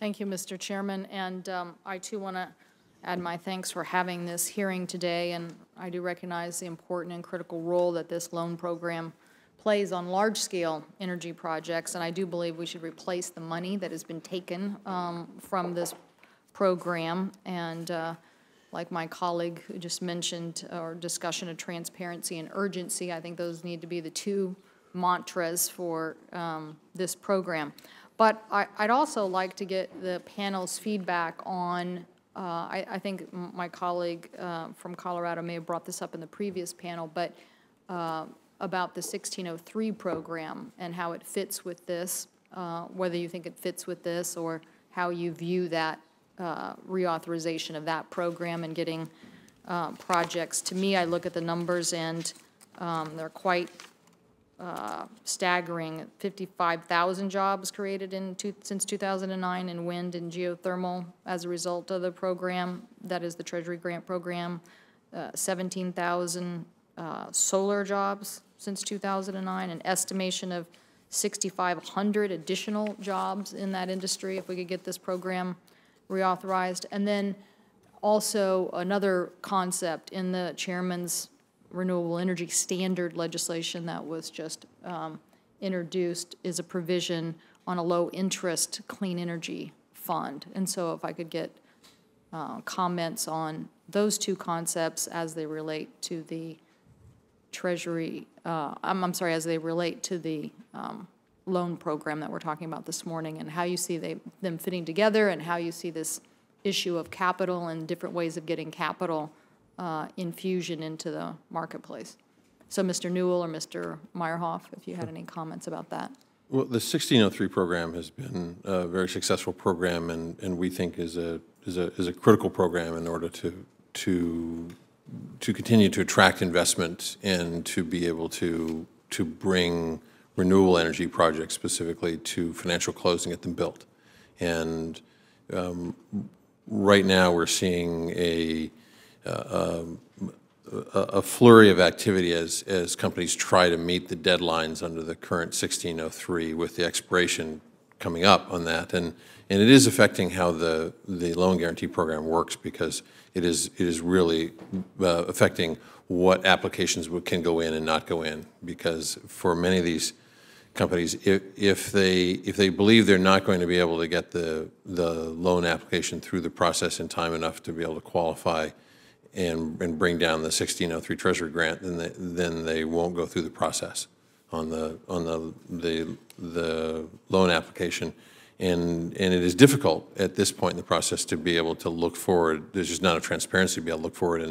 Thank you, Mr. Chairman, and I too want to add my thanks for having this hearing today, and I do recognize the important and critical role that this loan program plays on large-scale energy projects, and I do believe we should replace the money that has been taken from this program, and like my colleague who just mentioned, our discussion of transparency and urgency, I think those need to be the two mantras for this program. But I'd also like to get the panel's feedback on, I think my colleague from Colorado may have brought this up in the previous panel, but about the 1603 program and how it fits with this, whether you think it fits with this or how you view that reauthorization of that program and getting projects. To me, I look at the numbers and they're quite staggering. 55,000 jobs created since 2009 in wind and geothermal as a result of the program. That is the Treasury grant program. 17,000 solar jobs since 2009, an estimation of 6,500 additional jobs in that industry if we could get this program reauthorized. And then also another concept in the chairman's renewable energy standard legislation that was just introduced is a provision on a low-interest clean energy fund. And so if I could get comments on those two concepts as they relate to the Treasury, I'm sorry, as they relate to the loan program that we're talking about this morning, and how you see them fitting together, and how you see this issue of capital and different ways of getting capital infusion into the marketplace. So Mr. Newell or Mr. Meyerhoff, if you had any comments about that. Well, the 1603 program has been a very successful program, and we think is a critical program in order to continue to attract investment and to be able to bring renewable energy projects specifically to financial close and get them built. And right now we're seeing a flurry of activity as companies try to meet the deadlines under the current 1603 with the expiration coming up on that. And it is affecting how the loan guarantee program works, because it is really affecting what applications can go in and not go in. Because for many of these companies, if they believe they're not going to be able to get the loan application through the process in time enough to be able to qualify and bring down the 1603 Treasury grant, then they won't go through the process on the loan application. And it is difficult at this point in the process to be able to look forward. There's just not enough transparency to be able to look forward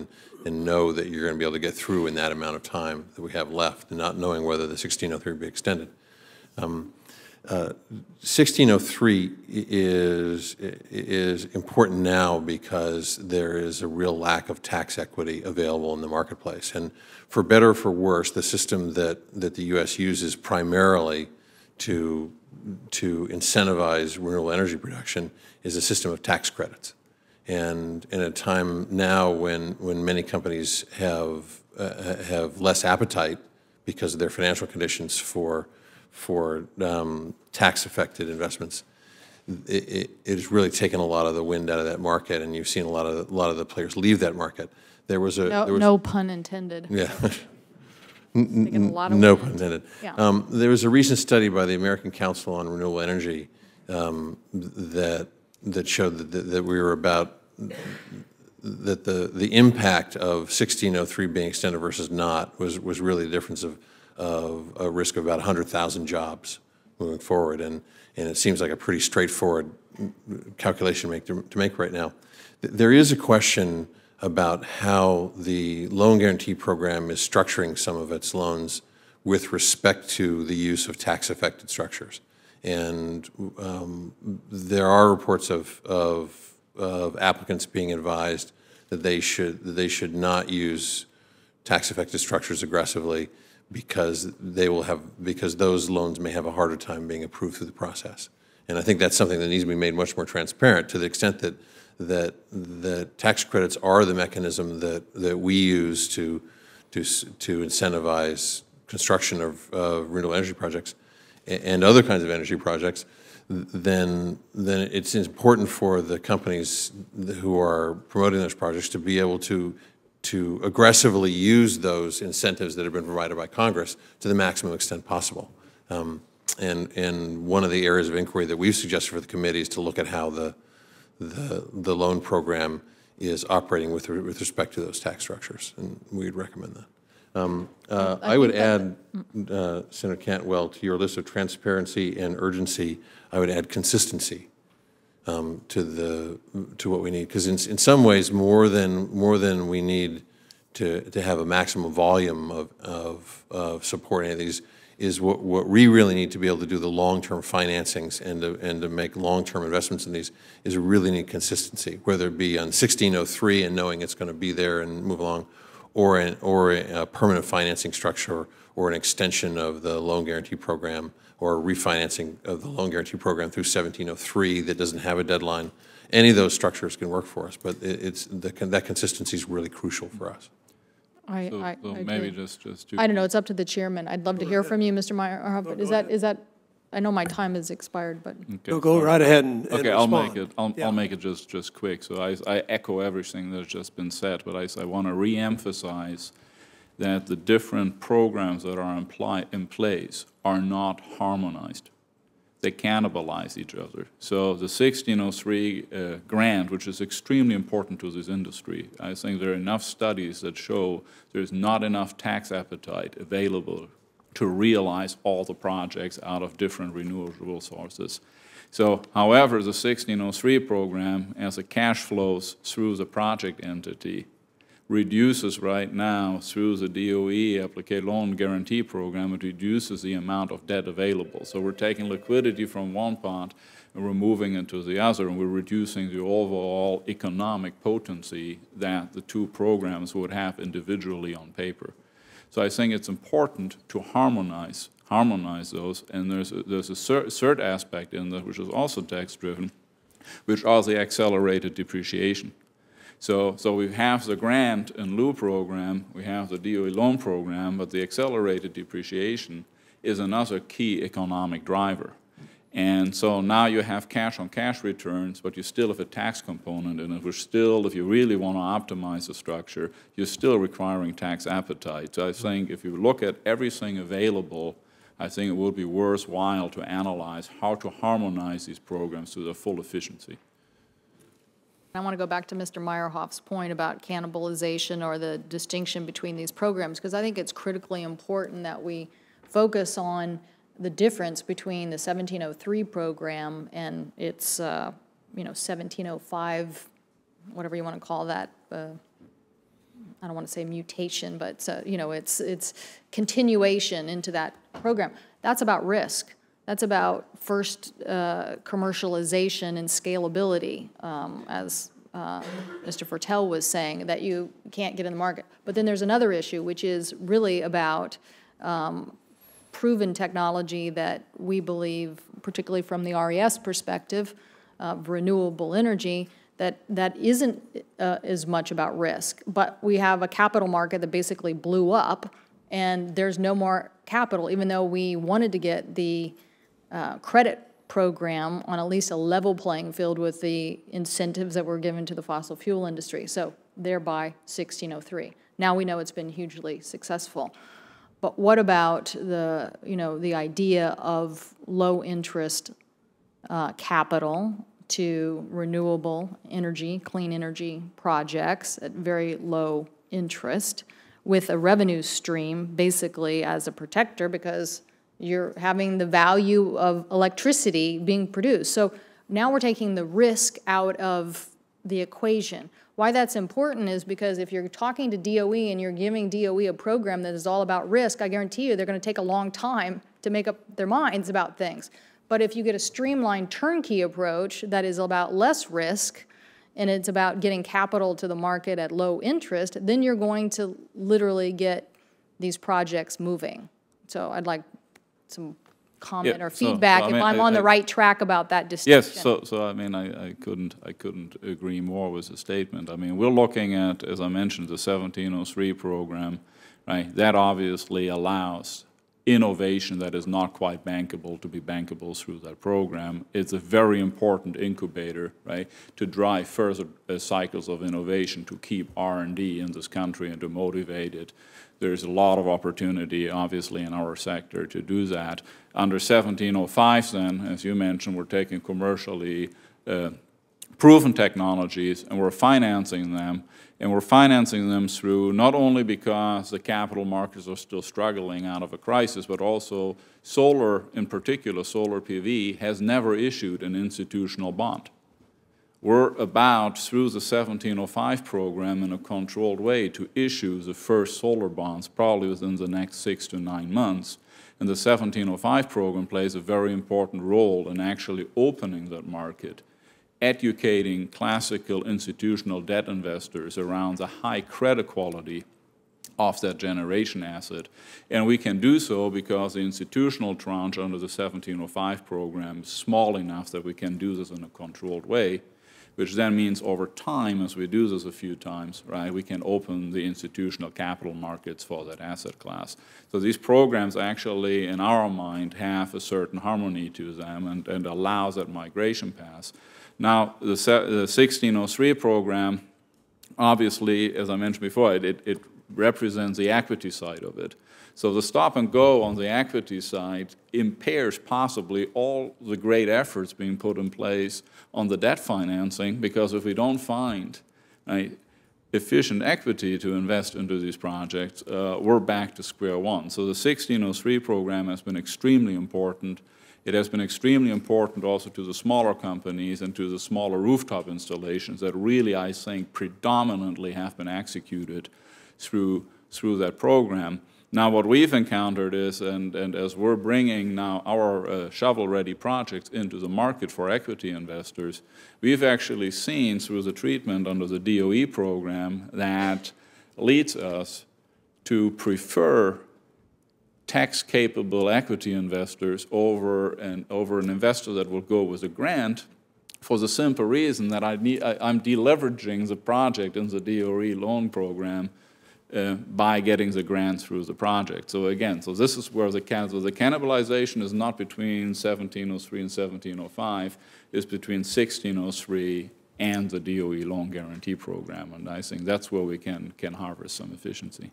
and know that you're going to be able to get through in that amount of time that we have left, and not knowing whether the 1603 will be extended. 1603 is important now because there is a real lack of tax equity available in the marketplace. And for better or for worse, the system that the U.S. uses primarily to incentivize renewable energy production is a system of tax credits. And in a time now when many companies have less appetite because of their financial conditions for tax-affected investments, it has really taken a lot of the wind out of that market, and you've seen a lot of the players leave that market. No pun intended. Yeah. No pun intended. Yeah. There was a recent study by the American Council on Renewable Energy that showed that we were about that the impact of 1603 being extended versus not was really a difference of a risk of about 100,000 jobs moving forward, and it seems like a pretty straightforward calculation to make right now. There is a question about how the loan guarantee program is structuring some of its loans with respect to the use of tax-affected structures. And there are reports of applicants being advised that they should not use tax-affected structures aggressively because those loans may have a harder time being approved through the process. And I think that's something that needs to be made much more transparent, to the extent that tax credits are the mechanism that we use to incentivize construction of renewable energy projects and other kinds of energy projects. then it's important for the companies who are promoting those projects to be able to aggressively use those incentives that have been provided by Congress to the maximum extent possible. And one of the areas of inquiry that we've suggested for the committee is to look at how the loan program is operating with respect to those tax structures, and we'd recommend that. I would add, Senator Cantwell, to your list of transparency and urgency, I would add consistency to what we need, because in some ways more than we need to have a maximum volume of support. Any of these is what we really need to be able to do the long-term financings and to make long-term investments in these is really need consistency, whether it be on 1603 and knowing it's going to be there and move along, or a permanent financing structure, or an extension of the loan guarantee program, or a refinancing of the loan guarantee program through 1703 that doesn't have a deadline. Any of those structures can work for us, but that consistency is really crucial for us. I maybe just I don't know. It's up to the chairman. I'd love to hear from you, Mr. Meyer. But is that? I know my time has expired, but okay. Go right ahead and okay. respond. I'll make it just quick. So I echo everything that's just been said, but I want to re-emphasize that the different programs that are in place are not harmonized. They cannibalize each other. So the 1603 grant, which is extremely important to this industry, I think there are enough studies that show there's not enough tax appetite available to realize all the projects out of different renewable sources. So, however, the 1603 program, as it cash flows through the project entity, reduces right now through the DOE application loan guarantee program, it reduces the amount of debt available. So we're taking liquidity from one part and we're moving it to the other, and we're reducing the overall economic potency that the two programs would have individually on paper. So I think it's important to harmonize those, and there's a third aspect in that which is also tax-driven, which are the accelerated depreciation. So we have the grant in lieu program, we have the DOE loan program, but the accelerated depreciation is another key economic driver. And so now you have cash-on-cash returns, but you still have a tax component in it, which still, if you really want to optimize the structure, you're still requiring tax appetite. So I think if you look at everything available, I think it would be worthwhile to analyze how to harmonize these programs to their full efficiency. I want to go back to Mr. Meyerhoff's point about cannibalization or the distinction between these programs, because I think it's critically important that we focus on the difference between the 1703 program and its, 1705, whatever you want to call that. I don't want to say mutation, but it's continuation into that program. That's about risk. That's about first commercialization and scalability, as Mr. Fertel was saying, that you can't get in the market. But then there's another issue, which is really about proven technology that we believe, particularly from the RES perspective of renewable energy, that isn't as much about risk. But we have a capital market that basically blew up, and there's no more capital, even though we wanted to get the credit program on at least a level playing field with the incentives that were given to the fossil fuel industry, so thereby 1603. Now we know it's been hugely successful. But what about the idea of low interest capital to renewable energy, clean energy projects at very low interest with a revenue stream basically as a protector, because you're having the value of electricity being produced. So now we're taking the risk out of the equation. Why that's important is because if you're talking to DOE and you're giving DOE a program that is all about risk, I guarantee you they're going to take a long time to make up their minds about things. But if you get a streamlined turnkey approach that is about less risk, and it's about getting capital to the market at low interest, then you're going to literally get these projects moving. So I'd like some comment or feedback if I'm on the right track about that distinction. Yes, so I mean, I couldn't agree more with the statement. I mean, we're looking at, as I mentioned, the 1703 program, right? That obviously allows innovation that is not quite bankable to be bankable through that program. It's a very important incubator, right, to drive further cycles of innovation, to keep R&D in this country and to motivate it. There's a lot of opportunity, obviously, in our sector to do that. Under 1705, then, as you mentioned, we're taking commercially proven technologies and we're financing them. And we're financing them through not only because the capital markets are still struggling out of a crisis, but also solar, in particular solar PV, has never issued an institutional bond. We're about, through the 1705 program, in a controlled way to issue the first solar bonds probably within the next 6 to 9 months. And the 1705 program plays a very important role in actually opening that market, educating classical institutional debt investors around the high credit quality of that generation asset. And we can do so because the institutional tranche under the 1705 program is small enough that we can do this in a controlled way, which then means over time, as we do this a few times, right, we can open the institutional capital markets for that asset class. So these programs actually, in our mind, have a certain harmony to them and allows that migration path. Now, the 1603 program, obviously, as I mentioned before, it represents the equity side of it. So the stop and go on the equity side impairs possibly all the great efforts being put in place on the debt financing, because if we don't find efficient equity to invest into these projects, we're back to square one. So the 1603 program has been extremely important. It has been extremely important also to the smaller companies and to the smaller rooftop installations that really, I think, predominantly have been executed through that program. Now, what we've encountered is, and as we're bringing now our shovel-ready projects into the market for equity investors, we've actually seen through the treatment under the DOE program that leads us to prefer tax-capable equity investors over an investor that will go with a grant, for the simple reason that I'm deleveraging the project in the DOE loan program by getting the grant through the project. So again, so this is where the cannibalization is not between 1703 and 1705, it's between 1603 and the DOE loan guarantee program, and I think that's where we can harvest some efficiency.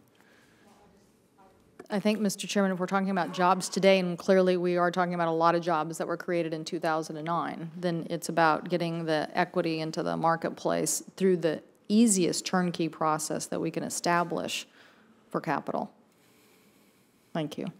I think, Mr. Chairman, if we're talking about jobs today, and clearly we are talking about a lot of jobs that were created in 2009, then it's about getting the equity into the marketplace through the easiest turnkey process that we can establish for capital. Thank you.